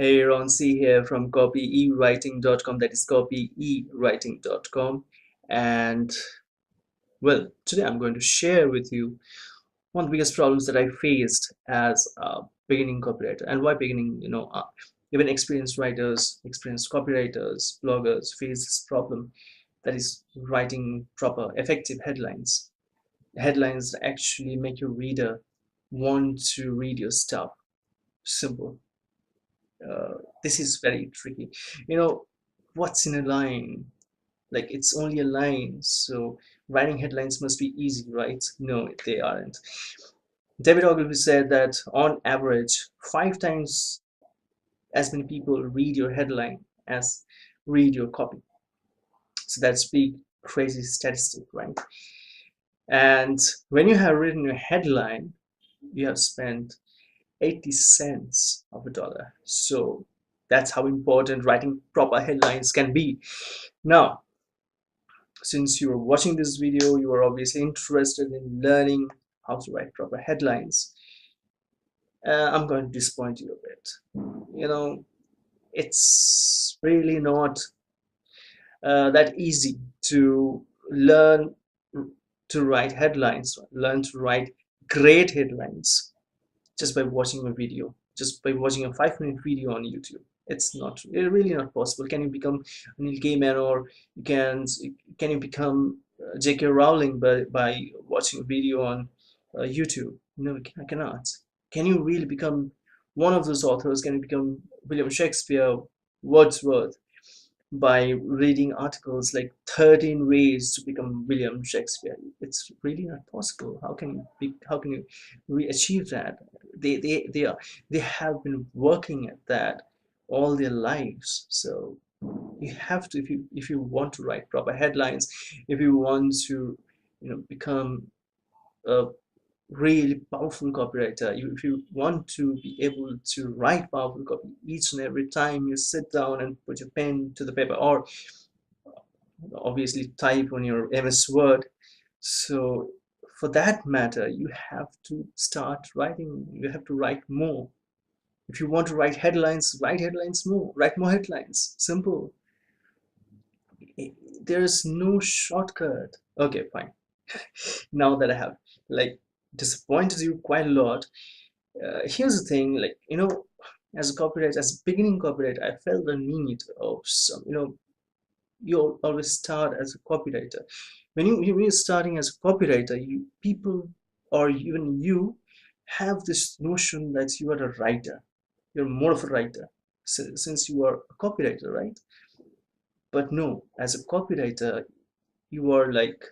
Hey, Ron C here from copywriting.com. That is copywriting.com. And well, today I'm going to share with you one of the biggest problems that I faced as a beginning copywriter. And why beginning, even experienced writers, experienced copywriters, bloggers face this problem, that is writing proper, effective headlines. Headlines that actually make your reader want to read your stuff. Simple. uh, this is very tricky. You know, what's in a line? Like, it's only a line, so writing headlines must be easy, right? No, they aren't. David Ogilvy said that on average, 5 times as many people read your headline as read your copy. So that's big, crazy statistic, right? And when you have written your headline, you have spent 80 cents of a dollar. So that's how important writing proper headlines can be. Now, since you are watching this video, you are obviously interested in learning how to write proper headlines. I'm going to disappoint you a bit. You know, it's really not that easy to learn to write headlines, learn to write great headlines just by watching a video, just by watching a 5 minute video on YouTube. It's not really not possible. Can you become Neil Gaiman, or can you become J.K. Rowling by watching a video on YouTube? No, I cannot. Can you really become one of those authors? Can you become William Shakespeare, Wordsworth, by reading articles like 13 ways to become William Shakespeare? It's really not possible. How can you achieve that? They have been working at that all their lives. So you have to, if you want to write proper headlines, if you want to, become a really powerful copywriter, if you want to be able to write powerful copy each and every time you sit down and put your pen to the paper, or obviously type on your MS Word. So for that matter, you have to start writing. You have to write more. If you want to write headlines more. Write more headlines. Simple. There's no shortcut. Okay, fine. Now that I have like disappointed you quite a lot, here's the thing. Like, as a copywriter, as a beginning copywriter, I felt the need of some, you always start as a copywriter. When you're starting as a copywriter, people, or even you, have this notion that you are a writer. You're more of a writer, since you are a copywriter, right? But no, as a copywriter, you are like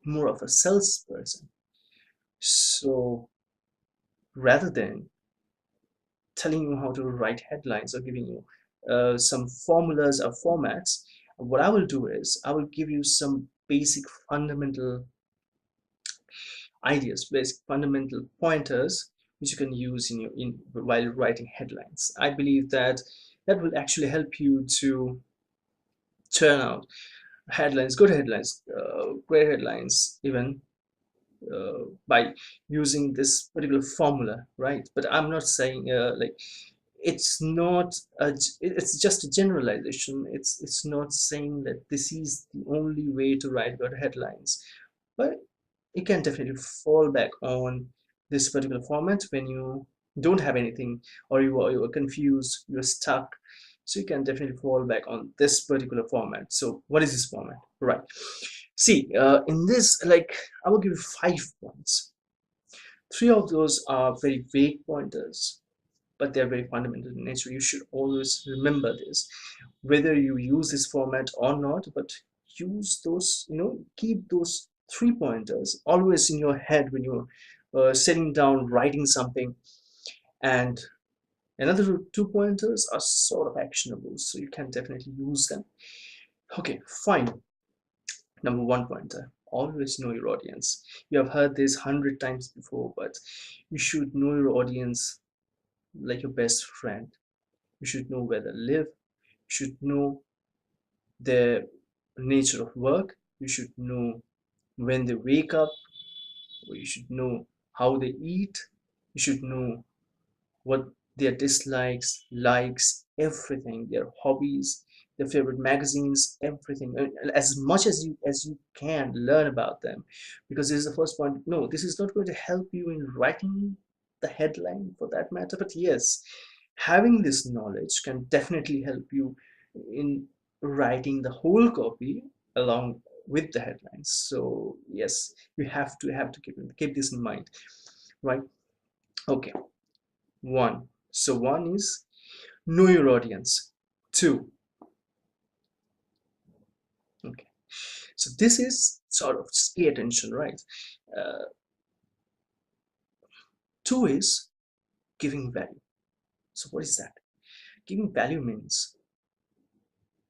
more of a salesperson. So rather than telling you how to write headlines or giving you some formulas or formats, what I will do is I will give you some basic fundamental ideas, basic fundamental pointers which you can use in while writing headlines. I believe that that will actually help you to turn out headlines, good headlines, great headlines, even by using this particular formula, right? But I'm not saying like it's not it's just a generalization. It's not saying that this is the only way to write good headlines, but you can definitely fall back on this particular format when you don't have anything, or you are confused, you're stuck. So you can definitely fall back on this particular format. So what is this format, right? See, in this, like, I will give you 5 points. Three of those are very vague pointers, but they're very fundamental in nature. You should always remember this, whether you use this format or not. But use those, keep those 3 pointers always in your head when you're sitting down writing something. And another 2 pointers are sort of actionable, so you can definitely use them. Okay, fine. Number 1 pointer: always know your audience. You have heard this 100 times before, but you should know your audience like your best friend. You should know where they live. You should know their nature of work. You should know when they wake up. Or you should know how they eat. You should know what their dislikes, likes, everything, their hobbies, their favorite magazines, everything. As much as you can learn about them, because this is the first point. No, this is not going to help you in writing the headline for that matter, but yes, having this knowledge can definitely help you in writing the whole copy along with the headlines. So yes, you have to keep this in mind, right? Okay. One. So one is know your audience. Two. Okay. So this is sort of just pay attention, right? Uh, Two is giving value. So what is that? Giving value means,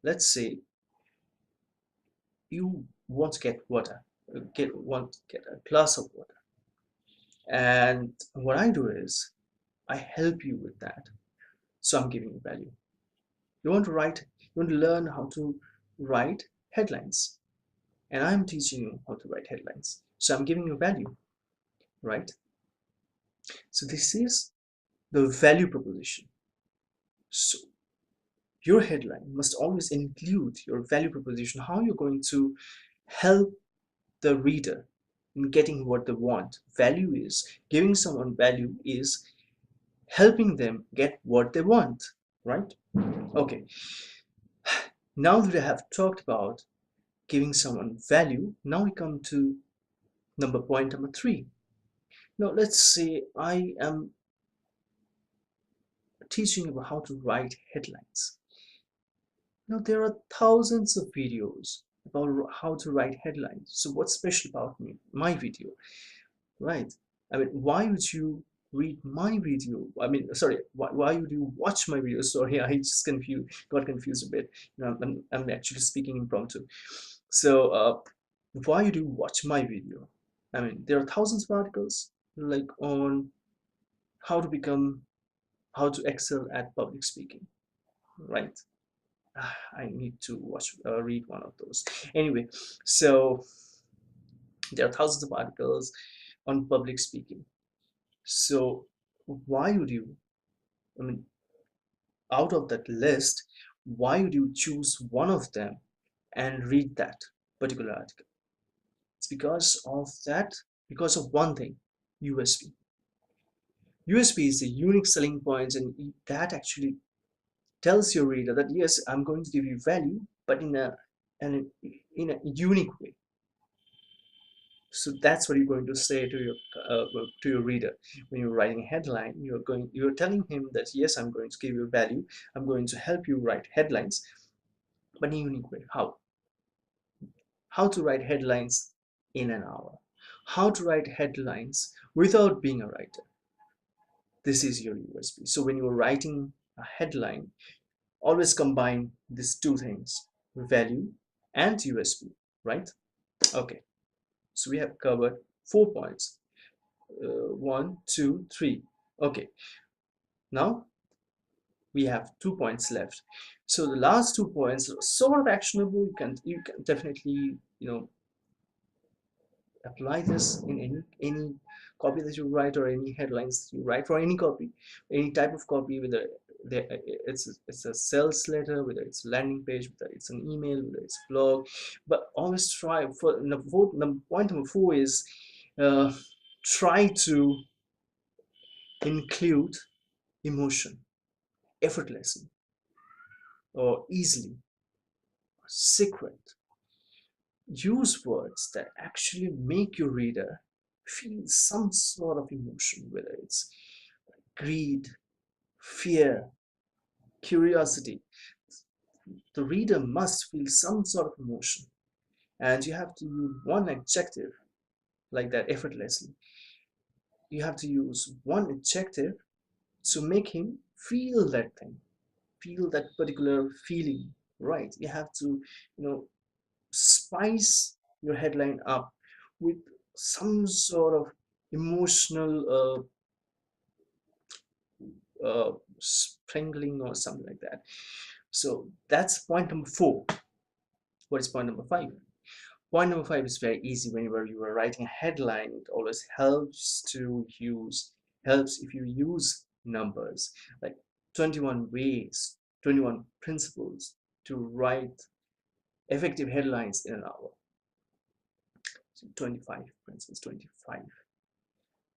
let's say you want to get water, want to get a glass of water, and what I do is I help you with that. So I'm giving you value. You want to write, you want to learn how to write headlines, and I'm teaching you how to write headlines. So I'm giving you value, right? So this is the value proposition. So your headline must always include your value proposition, how you're going to help the reader in getting what they want. Value is giving someone value is helping them get what they want, right? Okay, now that I have talked about giving someone value, now we come to point number three. Now let's say I am teaching you how to write headlines. Now there are thousands of videos about how to write headlines. So what's special about my video, right? I mean, why would you read my video? I mean, sorry, why would you watch my video? Sorry, I just got confused a bit. I'm actually speaking impromptu. So why would you watch my video? I mean, there are thousands of articles like on how to become, how to excel at public speaking, right? I need to read one of those. Anyway, so there are thousands of articles on public speaking. So why would you, I mean, out of that list, why would you choose one of them and read that particular article? It's because of one thing, USP. USP is the unique selling points, and that actually tells your reader that yes, I'm going to give you value, but in a unique way. So that's what you're going to say to your reader when you're writing a headline. You're telling him that yes, I'm going to give you value. I'm going to help you write headlines, but in a unique way. How to write headlines in an hour? How to write headlines without being a writer? This is your USP. So when you're writing a headline, always combine these two things: value and USP, right? Okay. So we have covered 4 points. One, two, three. Okay, now we have 2 points left. So the last 2 points are sort of actionable. You can definitely apply this in any copy that you write or any headlines that you write for any copy, any type of copy, whether it's a sales letter, whether it's a landing page, whether it's an email, whether it's a blog. But always try for point number four is try to include emotion effortlessly or easily. Secret. Use words that actually make your reader feel some sort of emotion, whether it's greed, fear, curiosity. The reader must feel some sort of emotion, and you have to use one adjective like that effortlessly. You have to use one adjective to make him feel that thing, feel that particular feeling, right? You have to, spice your headline up with some sort of emotional strangling or something like that. So that's point number four. What is point number five? Point number five is very easy. Whenever you are writing a headline, it always helps if you use numbers, like 21 ways, 21 principles to write effective headlines in an hour. So 25 principles, 25,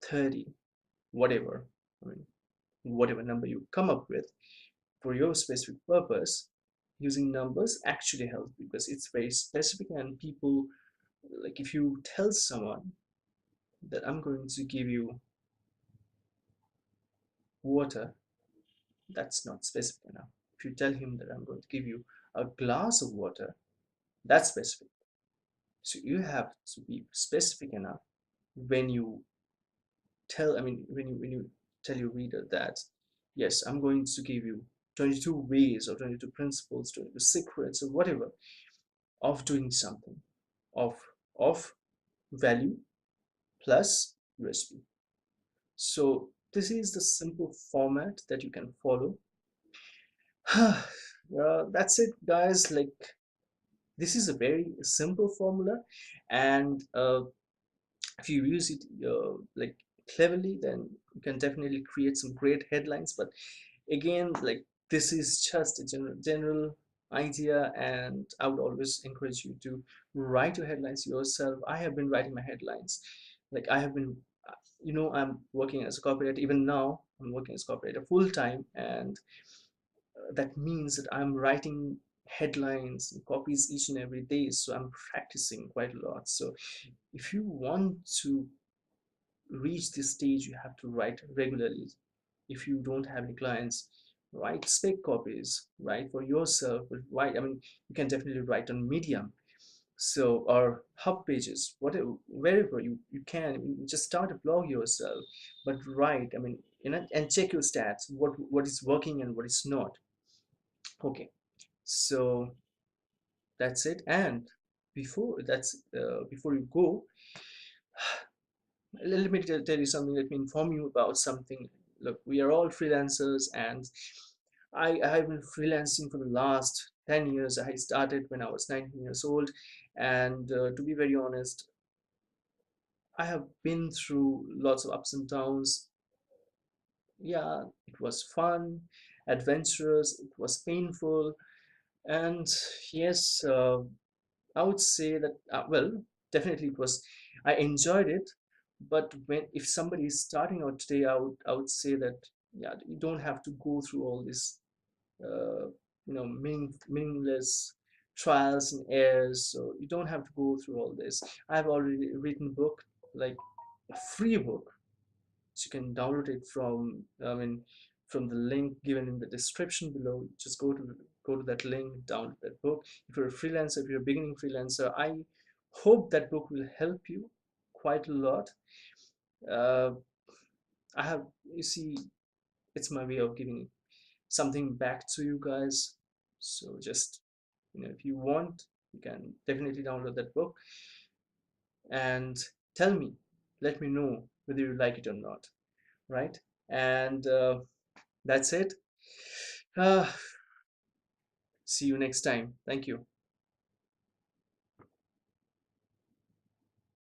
30, whatever. I mean, whatever number you come up with for your specific purpose, using numbers actually helps because it's very specific. And people, like, if you tell someone that I'm going to give you water, that's not specific enough. If you tell him that I'm going to give you a glass of water, that's specific. So you have to be specific enough when you tell, I mean, when you tell your reader that, yes, I'm going to give you 22 ways or 22 principles, 22 secrets or whatever of doing something, of of value plus recipe. So this is the simple format that you can follow. That's it, guys. Like, this is a very simple formula, and if you use it like cleverly, then you can definitely create some great headlines. But again, like, this is just a general idea, and I would always encourage you to write your headlines yourself. I have been writing my headlines, like, I have been, I'm working as a copywriter. Even now I'm working as a copywriter full time, and that means that I'm writing headlines and copies each and every day, so I'm practicing quite a lot. So if you want to reach this stage, you have to write regularly. If you don't have any clients, write spec copies, write for yourself. But write, I mean, you can definitely write on Medium, so, or hub pages, whatever, wherever you can. I mean, just start a blog yourself, but write, I mean, and check your stats, what is working and what is not. Okay, so that's it. And before you go, let me tell you something. Let me inform you about something. Look, we are all freelancers, and I have been freelancing for the last 10 years. I started when I was 19 years old, and to be very honest, I have been through lots of ups and downs. Yeah, it was fun, adventurous, it was painful, and yes, I would say that, well, definitely it was, I enjoyed it. But if somebody is starting out today, I would say that, yeah, you don't have to go through all this, uh, meaningless trials and errors. So you don't have to go through all this. I've already written book, like a free book, so you can download it from, I mean, from the link given in the description below. Just go to that link, download that book. If you're a freelancer, if you're a beginning freelancer, I hope that book will help you quite a lot. uh, I have, you see, it's my way of giving something back to you guys. So just, if you want, you can definitely download that book and tell me, let me know whether you like it or not, right? And that's it. uh, See you next time. Thank you.